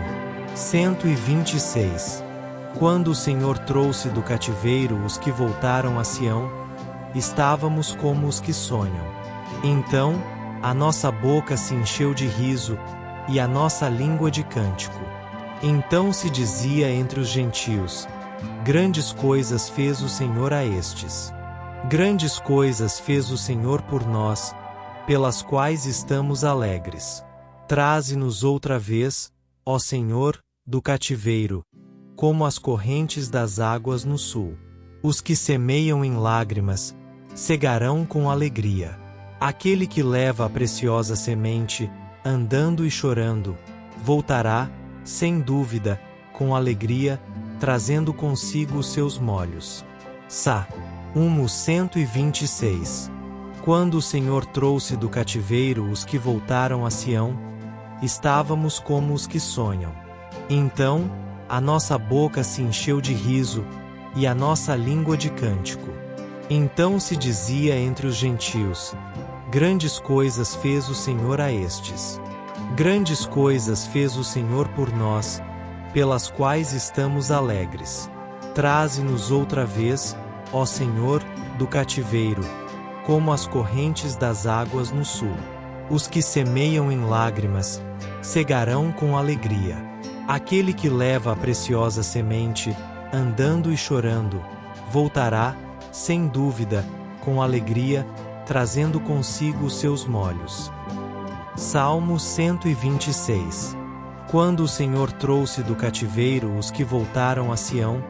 126. Quando o Senhor trouxe do cativeiro os que voltaram a Sião, estávamos como os que sonham. Então, a nossa boca se encheu de riso, e a nossa língua de cântico. Então se dizia entre os gentios: grandes coisas fez o Senhor a estes. Grandes coisas fez o Senhor por nós, pelas quais estamos alegres. Traze-nos outra vez, ó Senhor, do cativeiro, como as correntes das águas no sul. Os que semeiam em lágrimas, cegarão com alegria. Aquele que leva a preciosa semente, andando e chorando, voltará, sem dúvida, com alegria, trazendo consigo os seus molhos. Salmo 126. Quando o Senhor trouxe do cativeiro os que voltaram a Sião, estávamos como os que sonham. Então, a nossa boca se encheu de riso, e a nossa língua de cântico. Então se dizia entre os gentios: grandes coisas fez o Senhor a estes. Grandes coisas fez o Senhor por nós, pelas quais estamos alegres. Traze-nos outra vez, ó Senhor, do cativeiro, como as correntes das águas no sul. Os que semeiam em lágrimas, cegarão com alegria. Aquele que leva a preciosa semente, andando e chorando, voltará, sem dúvida, com alegria, trazendo consigo os seus molhos. Salmo 126. Quando o Senhor trouxe do cativeiro os que voltaram a Sião,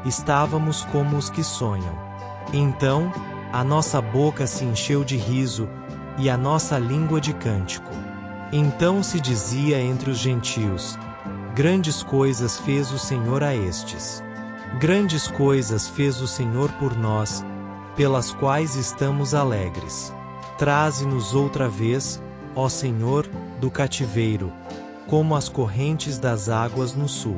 estávamos como os que sonham. Então, a nossa boca se encheu de riso, e a nossa língua de cântico. Então se dizia entre os gentios: grandes coisas fez o Senhor a estes. Grandes coisas fez o Senhor por nós, pelas quais estamos alegres. Traze-nos outra vez, ó Senhor, do cativeiro, como as correntes das águas no sul.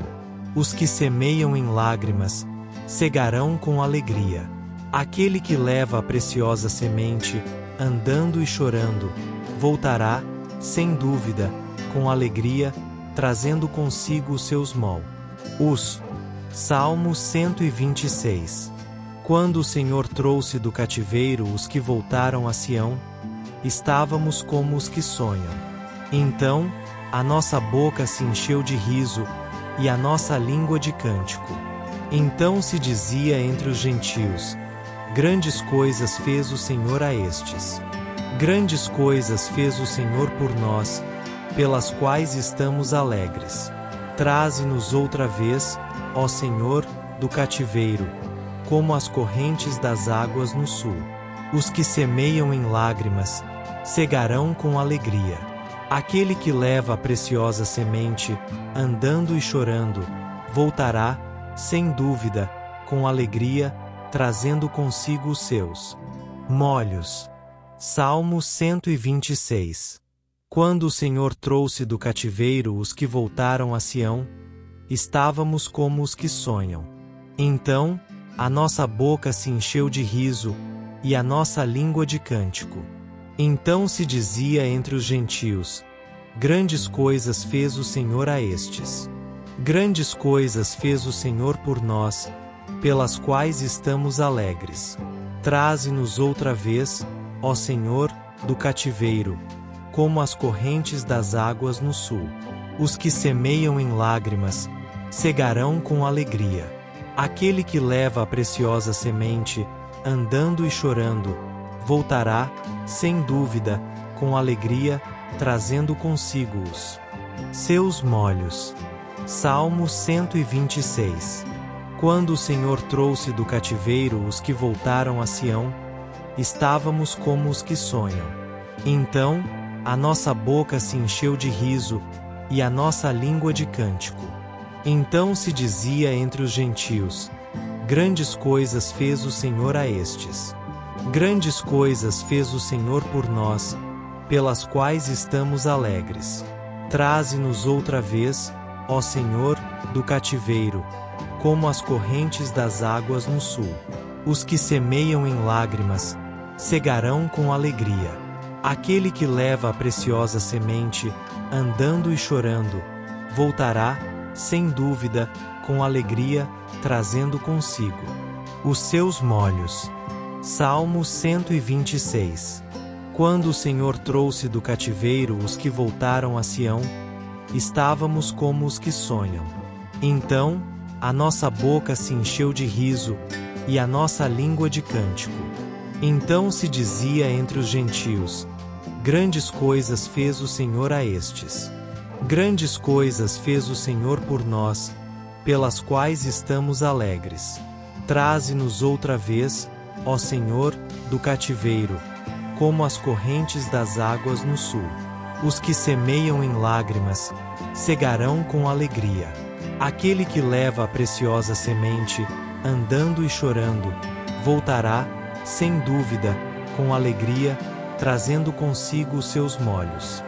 Os que semeiam em lágrimas, cegarão com alegria. Aquele que leva a preciosa semente, andando e chorando, voltará, sem dúvida, com alegria, trazendo consigo os seus molhos. Salmo 126. Quando o Senhor trouxe do cativeiro os que voltaram a Sião, estávamos como os que sonham. Então, a nossa boca se encheu de riso, e a nossa língua de cântico. Então se dizia entre os gentios: grandes coisas fez o Senhor a estes. Grandes coisas fez o Senhor por nós, pelas quais estamos alegres. Traze-nos outra vez, ó Senhor, do cativeiro, como as correntes das águas no sul. Os que semeiam em lágrimas, cegarão com alegria. Aquele que leva a preciosa semente, andando e chorando, voltará, sem dúvida, com alegria, trazendo consigo os seus molhos. Salmo 126. Quando o Senhor trouxe do cativeiro os que voltaram a Sião, estávamos como os que sonham. Então, a nossa boca se encheu de riso, e a nossa língua de cântico. Então se dizia entre os gentios: grandes coisas fez o Senhor a estes. Grandes coisas fez o Senhor por nós, pelas quais estamos alegres. Traze-nos outra vez, ó Senhor, do cativeiro, como as correntes das águas no sul. Os que semeiam em lágrimas, cegarão com alegria. Aquele que leva a preciosa semente, andando e chorando, voltará, sem dúvida, com alegria, trazendo consigo os seus molhos. Salmo 126. Quando o Senhor trouxe do cativeiro os que voltaram a Sião, estávamos como os que sonham. Então, a nossa boca se encheu de riso, e a nossa língua de cântico. Então se dizia entre os gentios: Grandes coisas fez o Senhor a estes. Grandes coisas fez o Senhor por nós, pelas quais estamos alegres. Traze-nos outra vez, ó Senhor, do cativeiro, como as correntes das águas no sul. Os que semeiam em lágrimas, cegarão com alegria. Aquele que leva a preciosa semente, andando e chorando, voltará, sem dúvida, com alegria, trazendo consigo os seus molhos. Salmo 126. Quando o Senhor trouxe do cativeiro os que voltaram a Sião, estávamos como os que sonham. Então, a nossa boca se encheu de riso, e a nossa língua de cântico. Então se dizia entre os gentios: grandes coisas fez o Senhor a estes. Grandes coisas fez o Senhor por nós, pelas quais estamos alegres. Traze-nos outra vez, ó Senhor, do cativeiro, como as correntes das águas no sul. Os que semeiam em lágrimas, cegarão com alegria. Aquele que leva a preciosa semente, andando e chorando, voltará, sem dúvida, com alegria, trazendo consigo os seus molhos.